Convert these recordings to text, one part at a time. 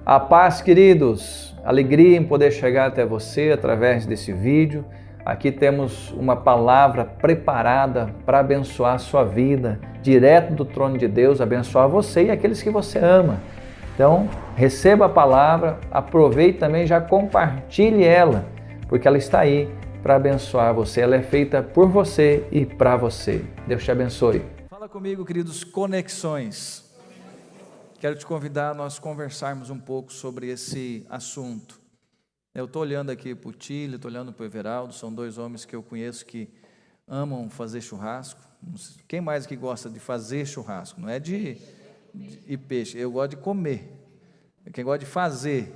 A paz, queridos, alegria em poder chegar até você através desse vídeo. Aqui temos uma palavra preparada para abençoar a sua vida, direto do trono de Deus, abençoar você e aqueles que você ama. Então, receba a palavra, aproveite também e já compartilhe ela, porque ela está aí para abençoar você. Ela é feita por você e para você. Deus te abençoe. Fala comigo, queridos, conexões. Quero te convidar a nós conversarmos um pouco sobre esse assunto. Eu estou olhando aqui para o Tílio, estou olhando para o Everaldo, são dois homens que eu conheço que amam fazer churrasco. Quem mais que gosta de fazer churrasco? Não é de peixe, eu gosto de comer. Quem gosta de fazer,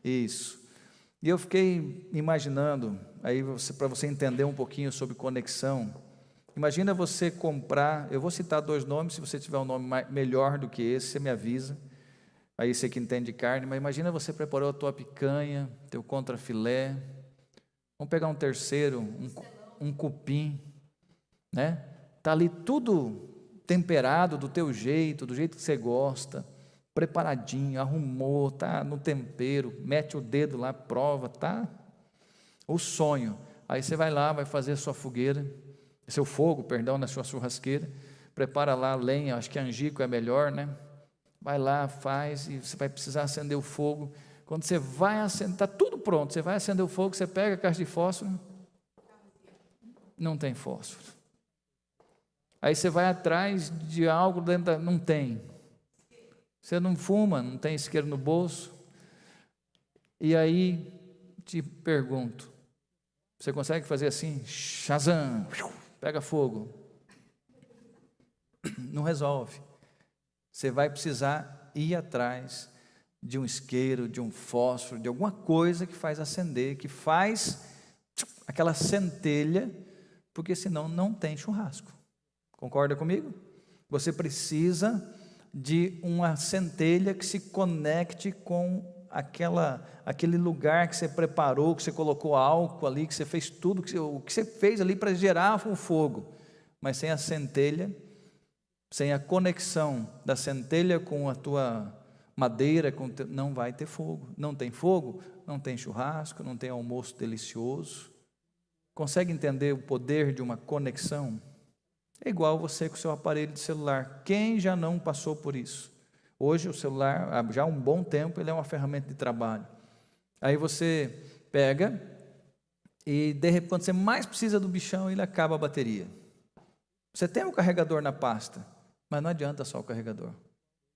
isso. E eu fiquei imaginando, aí para você entender um pouquinho sobre conexão, imagina você comprar, eu vou citar dois nomes, se você tiver um nome melhor do que esse, você me avisa, aí você que entende de carne, mas imagina você preparou a tua picanha, teu contrafilé, vamos pegar um terceiro, um cupim, né? Está ali tudo temperado do teu jeito, do jeito que você gosta, preparadinho, arrumou, tá no tempero, mete o dedo lá, prova, tá? O sonho. Aí você vai lá, vai fazer a sua fogueira, seu fogo, perdão, na sua churrasqueira, prepara lá a lenha, acho que angico é melhor, né? Vai lá, faz, e você vai precisar acender o fogo. Quando você vai acender, está tudo pronto, você vai acender o fogo, você pega a caixa de fósforo, não tem fósforo. Aí você vai atrás de algo dentro da, não tem. Você não fuma, não tem isqueiro no bolso. E aí te pergunto, você consegue fazer assim, Shazam, pega fogo? Não resolve. Você vai precisar ir atrás de um isqueiro, de um fósforo, de alguma coisa que faz acender, que faz aquela centelha, porque senão não tem churrasco. Concorda comigo? Você precisa de uma centelha que se conecte com aquele lugar que você preparou, que você colocou álcool ali, que você fez tudo, o que você fez ali para gerar o fogo. Mas sem a centelha, sem a conexão da centelha com a tua madeira, não vai ter fogo. Não tem fogo, não tem churrasco, não tem almoço delicioso. Consegue entender o poder de uma conexão? É igual você com o seu aparelho de celular. Quem já não passou por isso? Hoje o celular, já há um bom tempo, ele é uma ferramenta de trabalho. Aí você pega e de repente, quando você mais precisa do bichão, ele acaba a bateria. Você tem um carregador na pasta, mas não adianta só o carregador.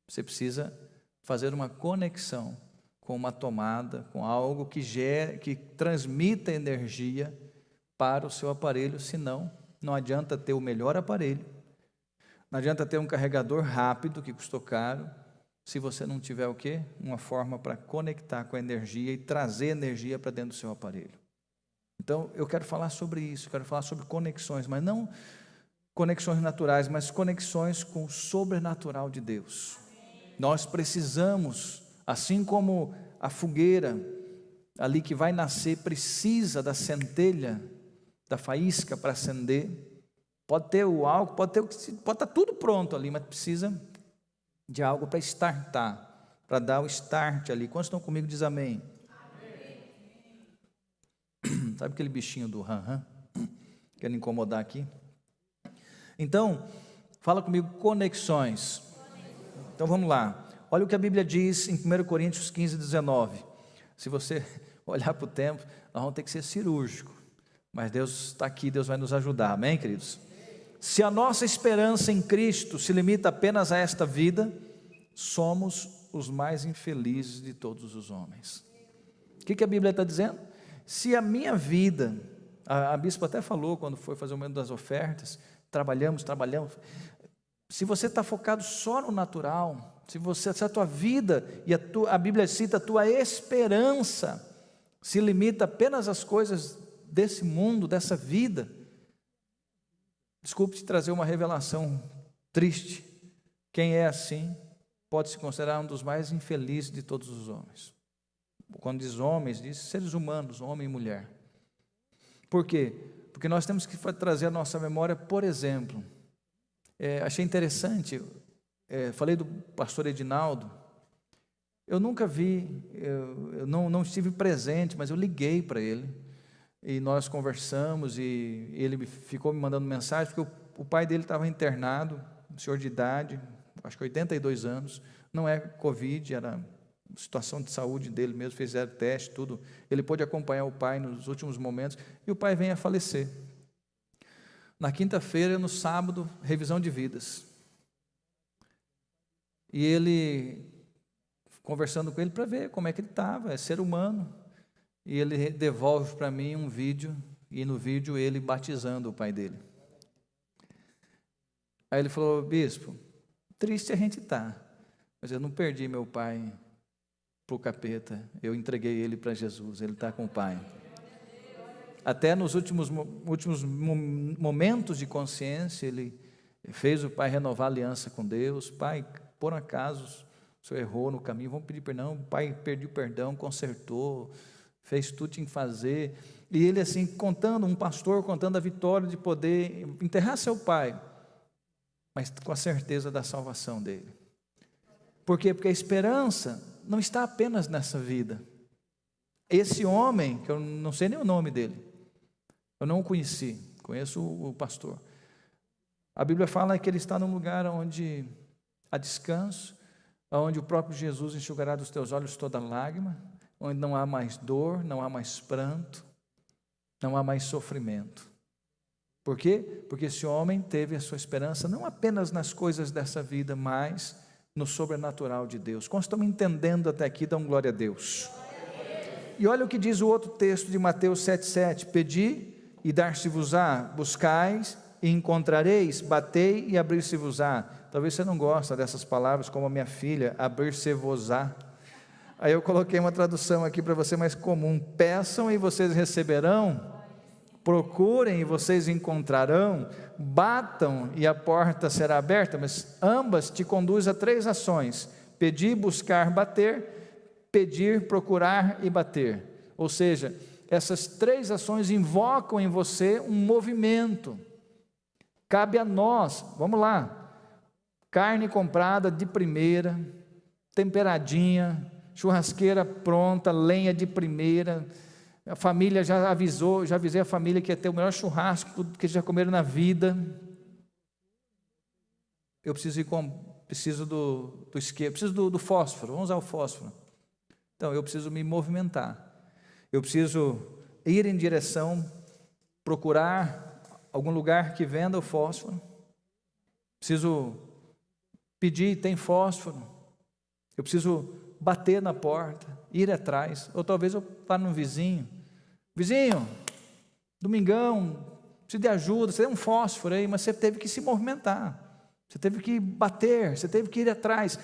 Você precisa fazer uma conexão com uma tomada, com algo que transmita energia para o seu aparelho, senão não adianta ter o melhor aparelho, não adianta ter um carregador rápido que custou caro, se você não tiver o quê? Uma forma para conectar com a energia e trazer energia para dentro do seu aparelho. Então, eu quero falar sobre isso, quero falar sobre conexões, mas não conexões naturais, mas conexões com o sobrenatural de Deus. Nós precisamos, assim como a fogueira ali que vai nascer precisa da centelha, da faísca para acender, pode ter o álcool, pode estar tudo pronto ali, mas precisa de algo para startar, para dar o start ali. Quantos estão comigo? Diz amém. Amém. Sabe aquele bichinho do ram? Quero incomodar aqui. Então, fala comigo, conexões. Então vamos lá. Olha o que a Bíblia diz em 1 Coríntios 15, 19. Se você olhar para o tempo, nós vamos ter que ser cirúrgico. Mas Deus está aqui, Deus vai nos ajudar, amém, queridos? Se a nossa esperança em Cristo se limita apenas a esta vida, somos os mais infelizes de todos os homens. O que a Bíblia está dizendo? Se a minha vida, a bispa até falou quando foi fazer o momento das ofertas, trabalhamos, se você está focado só no natural, se a tua vida, e a Bíblia cita, a tua esperança se limita apenas às coisas desse mundo, dessa vida, desculpe te trazer uma revelação triste, quem é assim, pode se considerar um dos mais infelizes de todos os homens. Quando diz homens, diz seres humanos, homem e mulher. Por quê? Porque nós temos que trazer a nossa memória, por exemplo, achei interessante, falei do pastor Edinaldo, Eu nunca vi, eu não estive presente, mas eu liguei para ele, e nós conversamos, e ele ficou me mandando mensagem, porque o pai dele estava internado, um senhor de idade, acho que 82 anos, não é Covid, era situação de saúde dele mesmo, fizeram teste, tudo, ele pôde acompanhar o pai nos últimos momentos, e o pai vem a falecer. Na quinta-feira, no sábado, revisão de vidas, e ele, conversando com ele para ver como é que ele estava, é ser humano, e ele devolve para mim um vídeo, e no vídeo ele batizando o pai dele. Aí ele falou: bispo, triste a gente está, mas eu não perdi meu pai para o capeta, eu entreguei ele para Jesus, ele está com o pai. Até nos últimos momentos de consciência, ele fez o pai renovar a aliança com Deus. Pai, por acaso o senhor errou no caminho, vamos pedir perdão. O pai pediu perdão, consertou, fez tudo que tinha que fazer. E ele assim, contando, um pastor contando a vitória de poder enterrar seu pai, mas com a certeza da salvação dele. Por quê? Porque a esperança não está apenas nessa vida. Esse homem, que eu não sei nem o nome dele, eu não o conheci, conheço o pastor. A Bíblia fala que ele está num lugar onde há descanso, onde o próprio Jesus enxugará dos teus olhos toda lágrima, onde não há mais dor, não há mais pranto, não há mais sofrimento. Por quê? Porque esse homem teve a sua esperança não apenas nas coisas dessa vida, mas no sobrenatural de Deus. Quando estamos entendendo até aqui, dão glória a Deus. E olha o que diz o outro texto de Mateus 7,7: pedi e dar-se-vos-á, buscais e encontrareis, batei e abrir-se-vos-á. Talvez você não goste dessas palavras, como a minha filha, abrir-se-vos-á. Aí eu coloquei uma tradução aqui para você mais comum: peçam e vocês receberão, procurem e vocês encontrarão, batam e a porta será aberta. Mas ambas te conduzem a três ações: pedir, buscar, bater, pedir, procurar e bater. Ou seja, essas três ações invocam em você um movimento. Cabe a nós, vamos lá, carne comprada de primeira, temperadinha, churrasqueira pronta, lenha de primeira. A família já avisou, já avisei a família que ia ter o melhor churrasco que eles já comeram na vida. Eu preciso do isqueiro, preciso do fósforo, vamos usar o fósforo. Então, eu preciso me movimentar. Eu preciso ir em direção, procurar algum lugar que venda o fósforo. Preciso pedir, tem fósforo. Eu preciso bater na porta, ir atrás. Ou talvez eu vá no vizinho: vizinho, domingão, preciso de ajuda, você tem um fósforo aí, mas você teve que se movimentar, você teve que bater, você teve que ir atrás.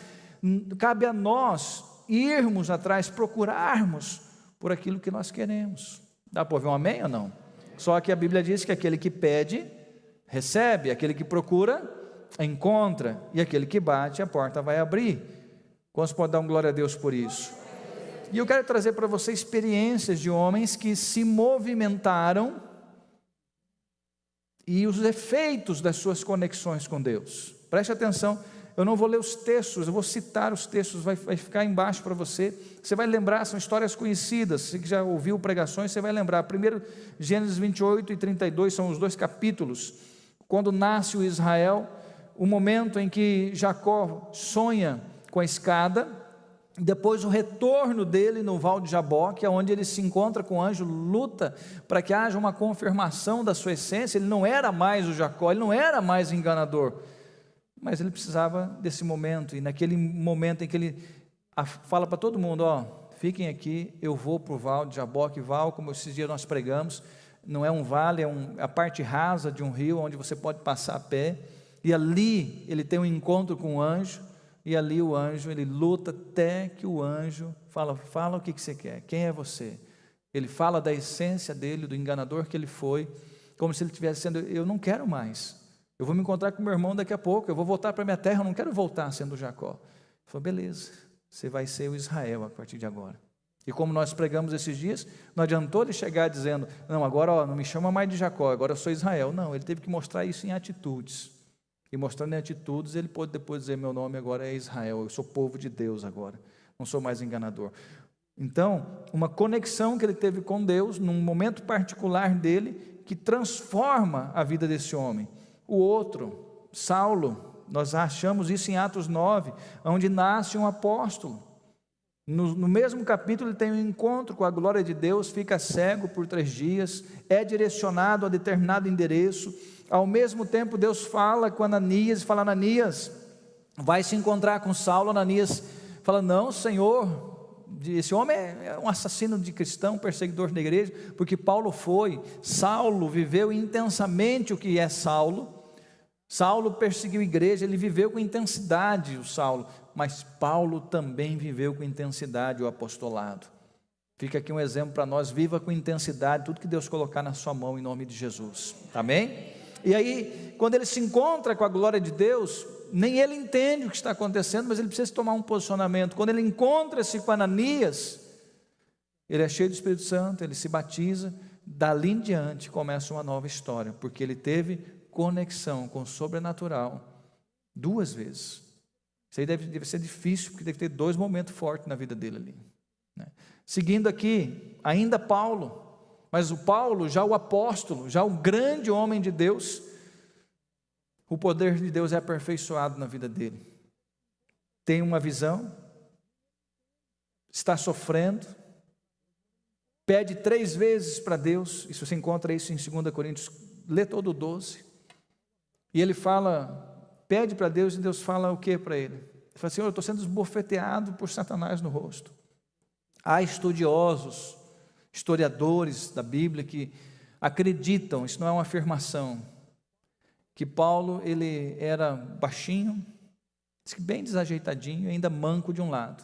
Cabe a nós irmos atrás, procurarmos por aquilo que nós queremos. Dá para ouvir um amém ou não? Só que a Bíblia diz que aquele que pede, recebe, aquele que procura, encontra, e aquele que bate, a porta vai abrir. Quantos podem dar um glória a Deus por isso? E eu quero trazer para você experiências de homens que se movimentaram e os efeitos das suas conexões com Deus. Preste atenção, eu não vou ler os textos, eu vou citar os textos, vai ficar embaixo para você. Você vai lembrar, são histórias conhecidas, você que já ouviu pregações, você vai lembrar. Primeiro, Gênesis 28 e 32, são os dois capítulos, quando nasce o Israel, o momento em que Jacó sonha com a escada, depois o retorno dele no Val de Jaboque, onde ele se encontra com o anjo, luta para que haja uma confirmação da sua essência. Ele não era mais o Jacó, ele não era mais o enganador, mas ele precisava desse momento. E naquele momento em que ele fala para todo mundo: ó, fiquem aqui, eu vou para o Val de Jaboque. Val, como esses dias nós pregamos, não é um vale, é a parte rasa de um rio, onde você pode passar a pé, e ali ele tem um encontro com o anjo. E ali o anjo, ele luta até que o anjo fala o que você quer, quem é você? Ele fala da essência dele, do enganador que ele foi, como se ele estivesse sendo: eu não quero mais, eu vou me encontrar com meu irmão daqui a pouco, eu vou voltar para a minha terra, eu não quero voltar sendo Jacó. Ele falou: beleza, você vai ser o Israel a partir de agora. E como nós pregamos esses dias, não adiantou ele chegar dizendo: não, agora não me chama mais de Jacó, agora eu sou Israel. Não, ele teve que mostrar isso em atitudes. E mostrando em atitudes, ele pôde depois dizer: meu nome agora é Israel, eu sou povo de Deus agora. não sou mais enganador. Então, uma conexão que ele teve com Deus, num momento particular dele, que transforma a vida desse homem. O outro, Saulo, nós achamos isso em Atos 9, onde nasce um apóstolo. No mesmo capítulo ele tem um encontro com a glória de Deus, fica cego por 3 dias, é direcionado a determinado endereço. Ao mesmo tempo Deus fala com Ananias, fala: Ananias, vai se encontrar com Saulo. Ananias fala: não, Senhor, esse homem é um assassino de cristão, perseguidor da igreja, porque Paulo foi. Saulo viveu intensamente o que é Saulo. Saulo perseguiu a igreja, ele viveu com intensidade o Saulo, mas Paulo também viveu com intensidade o apostolado. Fica aqui um exemplo para nós: viva com intensidade tudo que Deus colocar na sua mão, em nome de Jesus, amém? E aí, quando ele se encontra com a glória de Deus, nem ele entende o que está acontecendo, mas ele precisa tomar um posicionamento. Quando ele encontra-se com Ananias, ele é cheio do Espírito Santo, ele se batiza. Dali em diante começa uma nova história, porque ele teve conexão com o sobrenatural 2 vezes. Isso aí deve ser difícil, porque deve ter 2 momentos fortes na vida dele ali, né? Seguindo aqui, ainda Paulo, mas o Paulo, já o apóstolo, já o grande homem de Deus, o poder de Deus é aperfeiçoado na vida dele. Tem uma visão, está sofrendo, pede 3 vezes para Deus. Isso você encontra isso em 2 Coríntios, lê todo o 12. E ele fala, pede para Deus, e Deus fala o que para ele? Ele fala: Senhor, eu estou sendo esbofeteado por Satanás no rosto. Há estudiosos, historiadores da Bíblia que acreditam, isso não é uma afirmação, que Paulo ele era baixinho, bem desajeitadinho, ainda manco de um lado,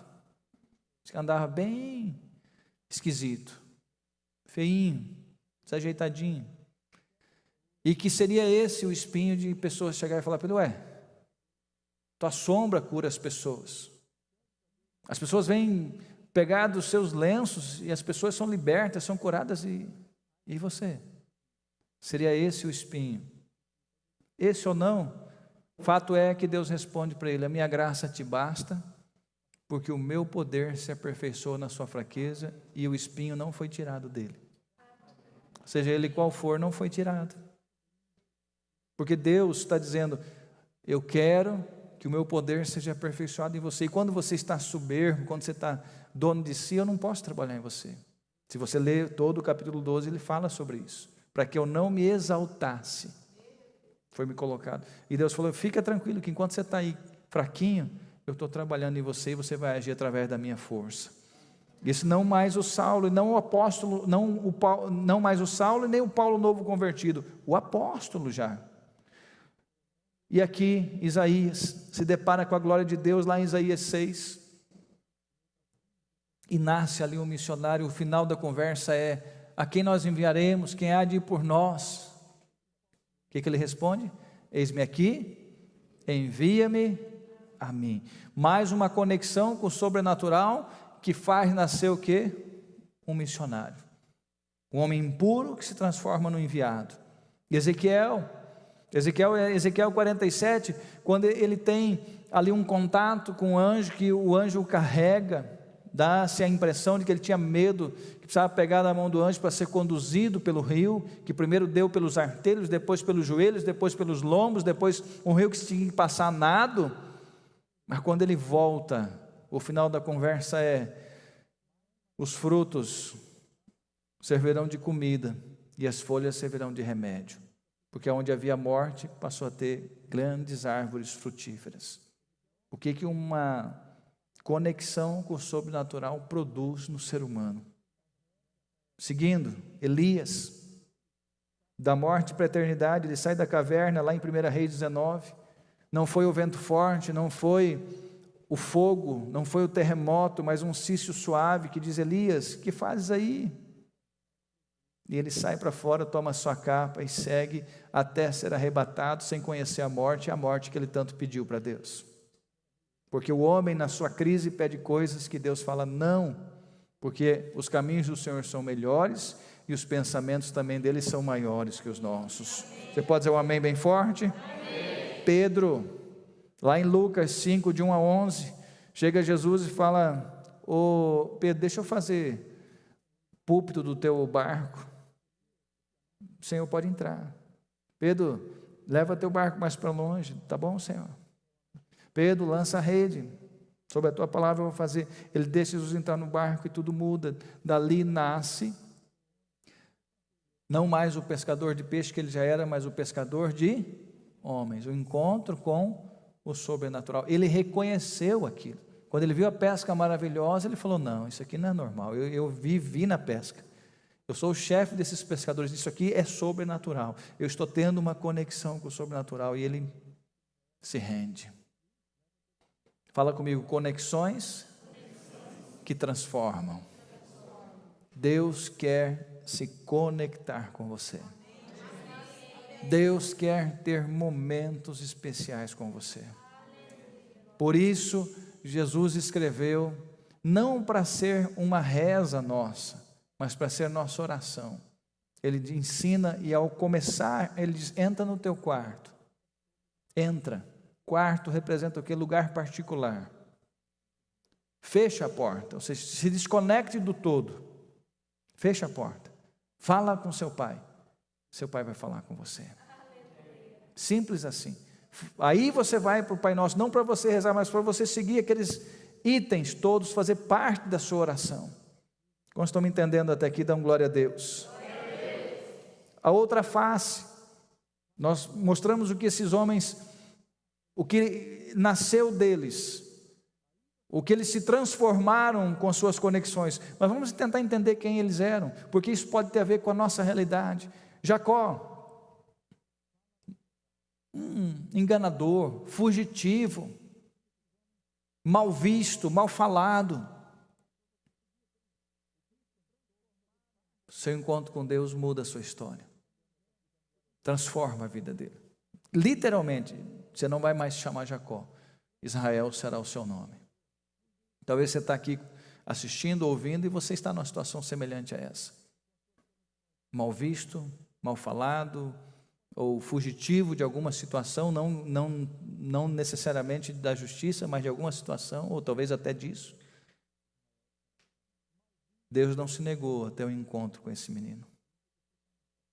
andava bem esquisito, feinho, desajeitadinho, e que seria esse o espinho de pessoas chegar e falar para ele: ué, tua sombra cura as pessoas vêm pegar dos seus lenços e as pessoas são libertas, são curadas, e você? Seria esse o espinho? Esse ou não? Fato é que Deus responde para ele: a minha graça te basta, porque o meu poder se aperfeiçoa na sua fraqueza, e o espinho não foi tirado dele. Seja ele qual for, não foi tirado. Porque Deus está dizendo: eu quero que o meu poder seja aperfeiçoado em você. E quando você está soberbo, quando você está dono de si, eu não posso trabalhar em você. Se você ler todo o capítulo 12, ele fala sobre isso, para que eu não me exaltasse, foi me colocado. E Deus falou: fica tranquilo, que enquanto você está aí fraquinho, eu estou trabalhando em você, e você vai agir através da minha força. Isso não mais o Saulo, e não o apóstolo, não mais o Saulo, e nem o Paulo novo convertido, o apóstolo já. E aqui Isaías se depara com a glória de Deus lá em Isaías 6, e nasce ali um missionário. O final da conversa é: a quem nós enviaremos? Quem há de ir por nós? O que ele responde? Eis-me aqui, envia-me a mim. Mais uma conexão com o sobrenatural que faz nascer o quê? Um missionário, um homem impuro que se transforma no enviado. E Ezequiel 47, quando ele tem ali um contato com o anjo, que o anjo o carrega, dá-se a impressão de que ele tinha medo, que precisava pegar na mão do anjo para ser conduzido pelo rio, que primeiro deu pelos artelhos, depois pelos joelhos, depois pelos lombos, depois um rio que se tinha que passar a nado. Mas quando ele volta, o final da conversa é: os frutos servirão de comida e as folhas servirão de remédio, porque onde havia morte passou a ter grandes árvores frutíferas. O que uma conexão com o sobrenatural produz no ser humano? Seguindo, Elias, da morte para a eternidade, ele sai da caverna lá em 1 Reis 19, não foi o vento forte, não foi o fogo, não foi o terremoto, mas um cício suave que diz: Elias, que fazes aí? E ele sai para fora, toma sua capa e segue até ser arrebatado, sem conhecer a morte que ele tanto pediu para Deus. Porque o homem na sua crise pede coisas que Deus fala não, porque os caminhos do Senhor são melhores e os pensamentos também dele são maiores que os nossos. Você pode dizer um amém bem forte? Amém. Pedro, lá em Lucas 5, de 1 a 11, chega Jesus e fala: ô Pedro, deixa eu fazer púlpito do teu barco. O Senhor pode entrar. Pedro, leva teu barco mais para longe, tá bom, Senhor? Pedro, lança a rede, sobre a tua palavra eu vou fazer. Ele deixa Jesus entrar no barco e tudo muda. Dali nasce, não mais o pescador de peixe que ele já era, mas o pescador de homens. O encontro com o sobrenatural. Ele reconheceu aquilo. Quando ele viu a pesca maravilhosa, ele falou, não, isso aqui não é normal, eu vivi na pesca. Eu sou o chefe desses pescadores, isso aqui é sobrenatural. Eu estou tendo uma conexão com o sobrenatural. E ele se rende. Fala comigo, conexões que transformam. Deus quer se conectar com você. Deus quer ter momentos especiais com você. Por isso, Jesus escreveu, não para ser uma reza nossa, mas para ser nossa oração. Ele ensina e ao começar, ele diz, entra no teu quarto. Entra. Quarto representa o que? Lugar particular. Fecha a porta, ou seja, se desconecte do todo. Fecha a porta. Fala com seu pai. Seu pai vai falar com você. Simples assim. Aí você vai para o Pai Nosso, não para você rezar, mas para você seguir aqueles itens todos, fazer parte da sua oração. Como estão me entendendo até aqui, dão glória a Deus. A outra face, nós mostramos o que esses homens, o que nasceu deles, o que eles se transformaram com suas conexões, mas vamos tentar entender quem eles eram, porque isso pode ter a ver com a nossa realidade. Jacó, enganador, fugitivo, mal visto, mal falado. Seu encontro com Deus muda a sua história, transforma a vida dele. Literalmente, você não vai mais chamar Jacó, Israel será o seu nome. Talvez você está aqui assistindo, ouvindo, e você está numa situação semelhante a essa. Mal visto, mal falado, ou fugitivo de alguma situação, não necessariamente da justiça, mas de alguma situação, ou talvez até disso. Deus não se negou até o encontro com esse menino.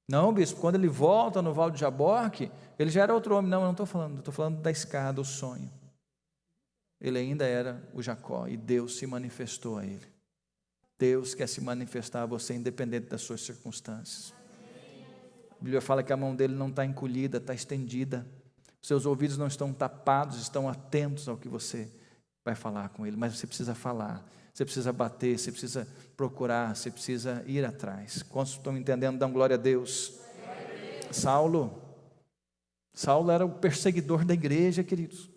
Não, bispo, quando ele volta no Val de Jaboque, ele já era outro homem. Não, eu não estou falando da escada, o sonho. Ele ainda era o Jacó, e Deus se manifestou a ele. Deus quer se manifestar a você, independente das suas circunstâncias. A Bíblia fala que a mão dele não está encolhida, está estendida. Seus ouvidos não estão tapados, estão atentos ao que você vai falar com ele. Mas você precisa falar, você precisa bater, você precisa procurar, você precisa ir atrás. Quantos estão entendendo? Dão glória a Deus. Saulo era o perseguidor da igreja, queridos.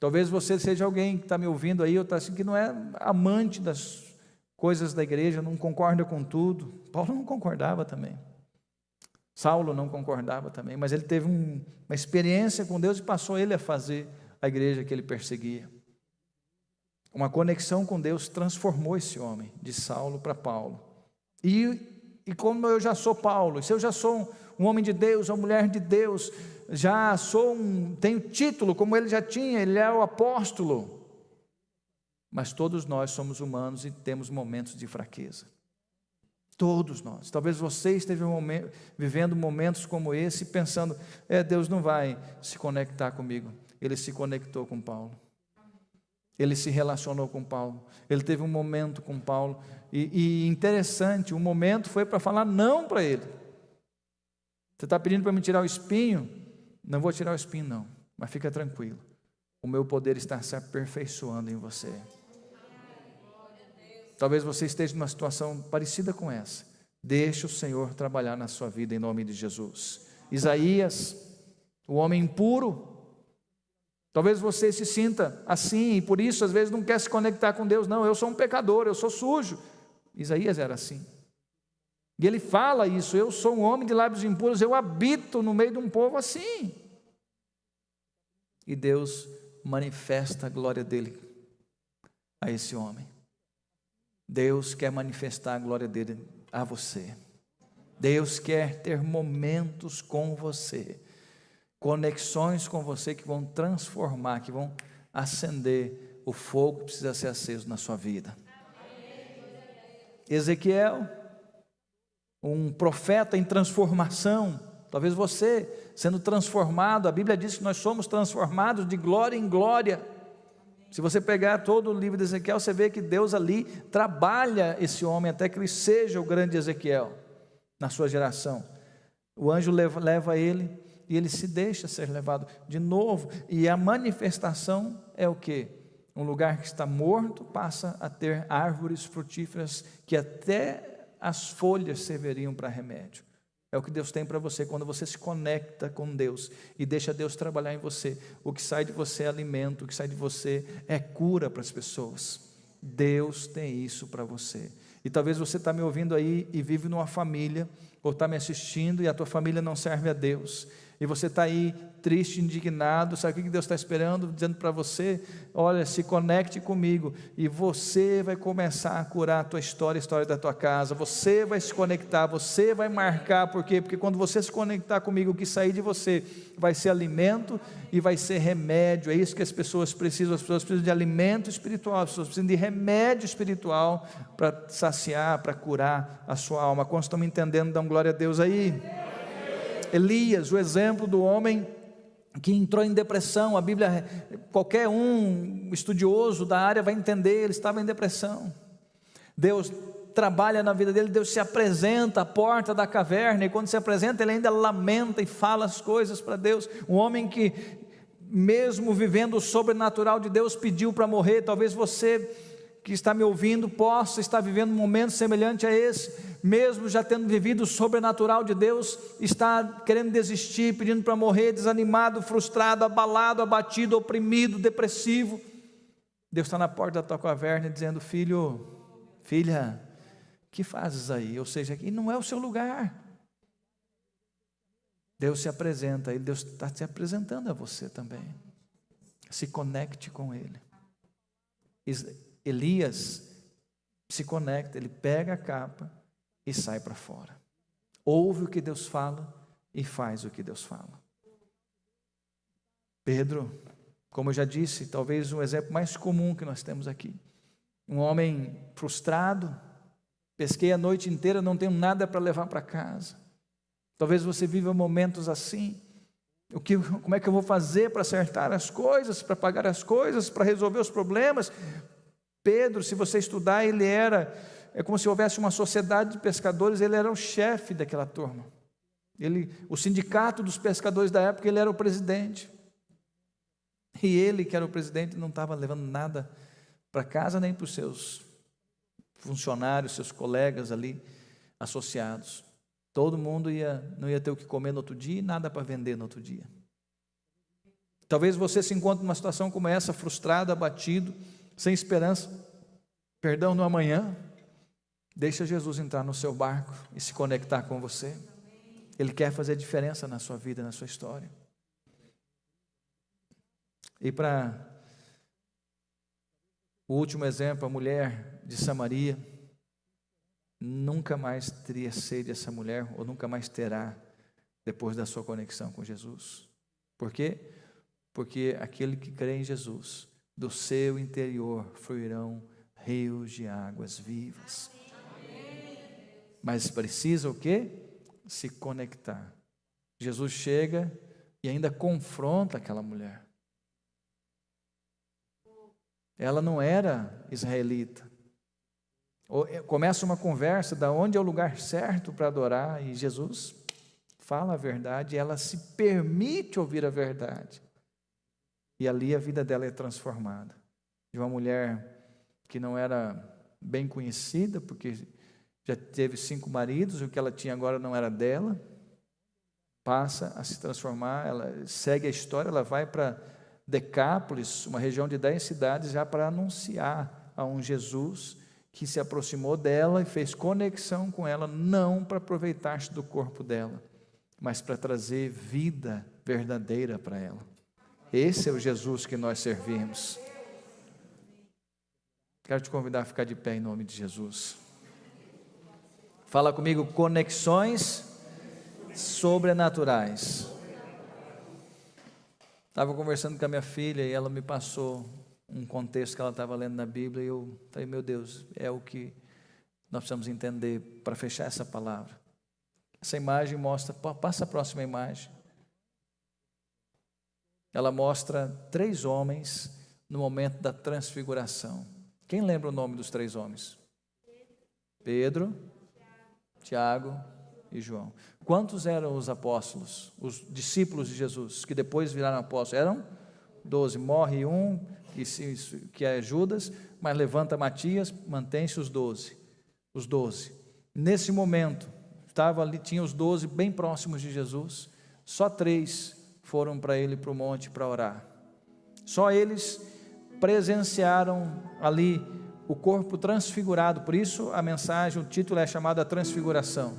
Talvez você seja alguém que está me ouvindo aí, ou está assim, que não é amante das coisas da igreja, não concorda com tudo. Paulo não concordava também. Saulo não concordava também, mas ele teve uma experiência com Deus e passou ele a fazer a igreja que ele perseguia. Uma conexão com Deus transformou esse homem, de Saulo para Paulo. E como eu já sou Paulo, se eu já sou um homem de Deus, uma mulher de Deus, já tenho título como ele já tinha, ele é o apóstolo. Mas todos nós somos humanos e temos momentos de fraqueza. Todos nós. Talvez você esteja vivendo momentos como esse, pensando, Deus não vai se conectar comigo. Ele se conectou com Paulo. Ele se relacionou com Paulo. Ele teve um momento com Paulo. E interessante, o momento foi para falar não para ele. Você está pedindo para me tirar o espinho? Não vou tirar o espinho não, mas fica tranquilo. O meu poder está se aperfeiçoando em você. Talvez você esteja numa situação parecida com essa. Deixe o Senhor trabalhar na sua vida em nome de Jesus. Isaías, o homem impuro. Talvez você se sinta assim e por isso às vezes não quer se conectar com Deus. Não, eu sou um pecador, eu sou sujo. Isaías era assim. E ele fala isso, eu sou um homem de lábios impuros, eu habito no meio de um povo assim. E Deus manifesta a glória dele a esse homem. Deus quer manifestar a glória dele a você. Deus quer ter momentos com você, conexões com você que vão transformar, que vão acender o fogo precisa ser aceso na sua vida. Ezequiel, um profeta em transformação, talvez você sendo transformado, a Bíblia diz que nós somos transformados de glória em glória. Se você pegar todo o livro de Ezequiel, você vê que Deus ali trabalha esse homem até que ele seja o grande Ezequiel na sua geração. O anjo leva ele e ele se deixa ser levado de novo, e a manifestação é o quê? Um lugar que está morto passa a ter árvores frutíferas que até as folhas serviriam para remédio. É o que Deus tem para você quando você se conecta com Deus e deixa Deus trabalhar em você. O que sai de você é alimento, o que sai de você é cura para as pessoas. Deus tem isso para você. E talvez você está me ouvindo aí e vive numa família, ou está me assistindo e a tua família não serve a Deus. E você está aí triste, indignado. Sabe o que Deus está esperando? Dizendo para você: olha, se conecte comigo e você vai começar a curar a tua história, a história da tua casa. Você vai se conectar, você vai marcar. Por quê? Porque quando você se conectar comigo, o que sair de você vai ser alimento e vai ser remédio. É isso que as pessoas precisam. As pessoas precisam de alimento espiritual, as pessoas precisam de remédio espiritual para saciar, para curar a sua alma. Quando estão me entendendo, dão glória a Deus aí. Elias, o exemplo do homem que entrou em depressão. A Bíblia, qualquer um estudioso da área vai entender, ele estava em depressão. Deus trabalha na vida dele, Deus se apresenta à porta da caverna, e quando se apresenta ele ainda lamenta e fala as coisas para Deus. Um homem que, mesmo vivendo o sobrenatural de Deus, pediu para morrer. Talvez você que está me ouvindo possa estar vivendo um momento semelhante a esse, mesmo já tendo vivido o sobrenatural de Deus, está querendo desistir, pedindo para morrer, desanimado, frustrado, abalado, abatido, oprimido, depressivo. Deus está na porta da tua caverna dizendo: filho, filha, que fazes aí? Ou seja, aqui não é o seu lugar. Deus se apresenta, e Deus está se apresentando a você também. Se conecte com Ele. Elias se conecta, ele pega a capa e sai para fora. Ouve o que Deus fala e faz o que Deus fala. Pedro, como eu já disse, talvez um exemplo mais comum que nós temos aqui. Um homem frustrado, pesquei a noite inteira, não tenho nada para levar para casa. Talvez você viva momentos assim. Como é que eu vou fazer para acertar as coisas, para pagar as coisas, para resolver os problemas? Pedro, se você estudar, é como se houvesse uma sociedade de pescadores, ele era o chefe daquela turma. O sindicato dos pescadores da época, ele era o presidente. E ele, que era o presidente, não estava levando nada para casa, nem para os seus funcionários, seus colegas ali, associados. Todo mundo não ia ter o que comer no outro dia e nada para vender no outro dia. Talvez você se encontre numa situação como essa, frustrado, abatido, sem esperança, no amanhã. Deixa Jesus entrar no seu barco e se conectar com você. Ele quer fazer diferença na sua vida, na sua história. E para o último exemplo, a mulher de Samaria. Nunca mais teria sede essa mulher, ou nunca mais terá, depois da sua conexão com Jesus. Por quê? Porque aquele que crê em Jesus, do seu interior fluirão rios de águas vivas. Mas precisa o quê? Se conectar. Jesus chega e ainda confronta aquela mulher. Ela não era israelita. Começa uma conversa de onde é o lugar certo para adorar, e Jesus fala a verdade, e ela se permite ouvir a verdade. E ali a vida dela é transformada. De uma mulher que não era bem conhecida, porque já teve 5 maridos, e o que ela tinha agora não era dela, passa a se transformar, ela segue a história, ela vai para Decápolis, uma região de 10 cidades, já para anunciar a um Jesus que se aproximou dela e fez conexão com ela, não para aproveitar-se do corpo dela, mas para trazer vida verdadeira para ela. Esse é o Jesus que nós servimos. Quero te convidar a ficar de pé em nome de Jesus. Fala comigo: conexões sobrenaturais. Estava conversando com a minha filha e ela me passou um contexto que ela estava lendo na Bíblia, e eu falei, meu Deus, é o que nós precisamos entender para fechar essa palavra. Essa imagem mostra, passa a próxima imagem. Ela mostra 3 homens no momento da transfiguração. Quem lembra o nome dos 3 homens? Pedro, Tiago e João. Quantos eram os apóstolos, os discípulos de Jesus, que depois viraram apóstolos? Eram 12. Morre um, que é Judas, mas levanta Matias, mantém-se os 12. Os 12. Nesse momento, tinha os 12 bem próximos de Jesus, só 3 foram para ele, para o monte, para orar. Só eles presenciaram ali o corpo transfigurado, por isso a mensagem, o título é chamado A Transfiguração.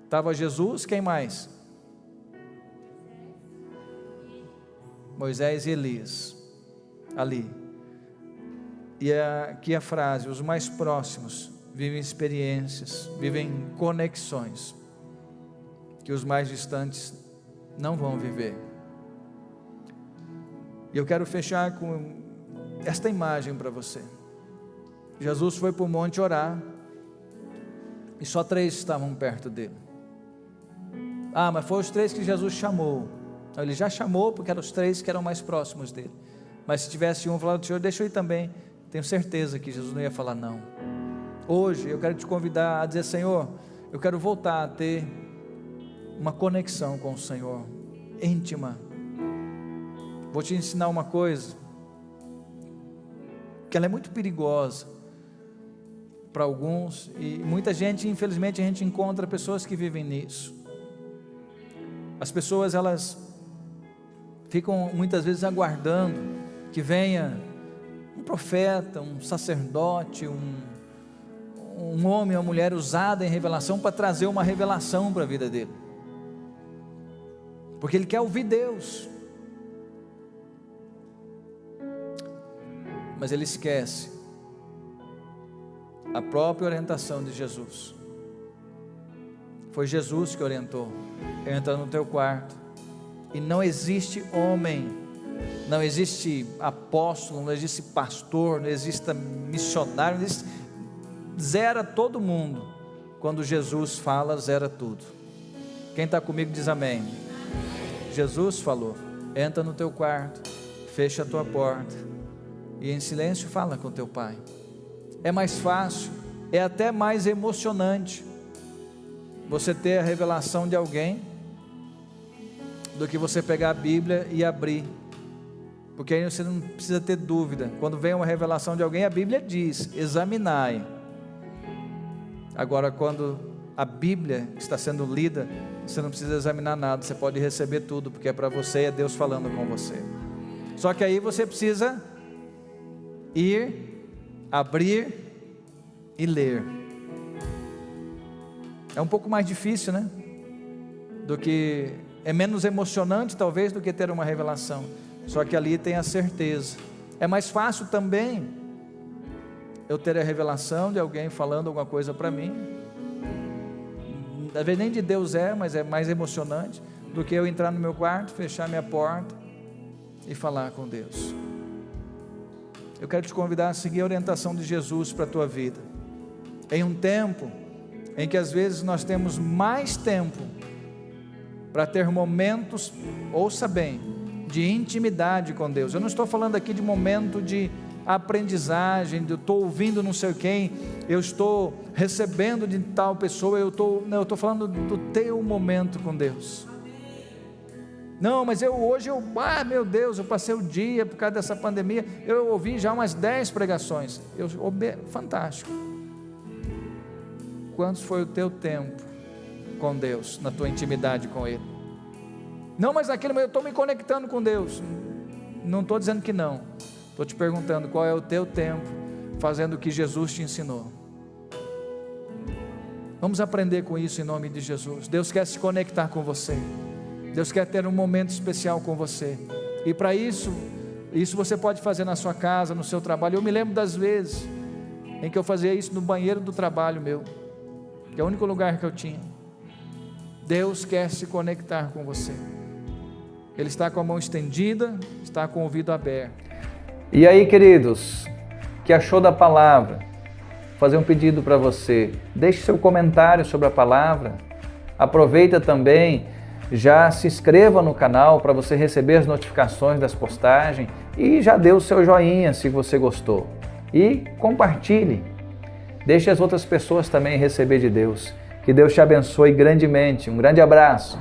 Estava Jesus, quem mais? Moisés e Elias, ali. E aqui a frase, os mais próximos vivem experiências, vivem conexões, que os mais distantes não vão viver. E eu quero fechar com esta imagem para você. Jesus foi para o monte orar, e só 3 estavam perto dele. Mas foram os 3 que Jesus chamou. Então, ele já chamou, porque eram os 3 que eram mais próximos dele. Mas se tivesse um falado, Senhor, deixa eu ir também, tenho certeza que Jesus não ia falar não. Hoje eu quero te convidar a dizer, Senhor, eu quero voltar a ter uma conexão com o Senhor, íntima. Vou te ensinar uma coisa, que ela é muito perigosa para alguns, e muita gente, infelizmente, a gente encontra pessoas que vivem nisso. As pessoas, elas ficam muitas vezes aguardando que venha um profeta, um sacerdote, um homem ou mulher usada em revelação para trazer uma revelação para a vida dele, porque ele quer ouvir Deus, mas ele esquece a própria orientação de Jesus. Foi Jesus que orientou: entra no teu quarto, e não existe homem, não existe apóstolo, não existe pastor, não existe missionário, não existe, zera todo mundo. Quando Jesus fala, zera tudo. Quem está comigo diz amém. Jesus falou: entra no teu quarto, fecha a tua porta, e em silêncio fala com teu pai. É mais fácil, é até mais emocionante você ter a revelação de alguém do que você pegar a Bíblia e abrir, porque aí você não precisa ter dúvida. Quando vem uma revelação de alguém, a Bíblia diz: examinai. Agora, quando a Bíblia está sendo lida, você não precisa examinar nada, você pode receber tudo, porque é para você e é Deus falando com você. Só que aí você precisa ir, abrir e ler. É um pouco mais difícil, né? É menos emocionante talvez do que ter uma revelação. Só que ali tem a certeza. É mais fácil também eu ter a revelação de alguém falando alguma coisa para mim. Às vezes nem de Deus mas é mais emocionante do que eu entrar no meu quarto, fechar minha porta e falar com Deus. Eu quero te convidar a seguir a orientação de Jesus para a tua vida. Em um tempo em que às vezes nós temos mais tempo para ter momentos, ouça bem, de intimidade com Deus. Eu não estou falando aqui de momento de aprendizagem, de eu estou ouvindo não sei quem, eu estou recebendo de tal pessoa, eu estou falando do teu momento com Deus. Não, mas hoje meu Deus, eu passei o dia por causa dessa pandemia, eu ouvi já umas 10 pregações, fantástico. Quantos foi o teu tempo com Deus, na tua intimidade com Ele? Não, mas eu estou me conectando com Deus. Não estou dizendo que não, estou te perguntando qual é o teu tempo fazendo o que Jesus te ensinou. Vamos aprender com isso em nome de Jesus. Deus quer se conectar com você, Deus quer ter um momento especial com você, e para isso você pode fazer na sua casa, no seu trabalho. Eu me lembro das vezes em que eu fazia isso no banheiro do trabalho meu, que é o único lugar que eu tinha. Deus quer se conectar com você, Ele está com a mão estendida, está com o ouvido aberto. E aí, queridos, que achou da palavra? Vou fazer um pedido para você. Deixe seu comentário sobre a palavra. Aproveita também, já se inscreva no canal para você receber as notificações das postagens e já dê o seu joinha se você gostou. E compartilhe. Deixe as outras pessoas também receber de Deus. Que Deus te abençoe grandemente. Um grande abraço.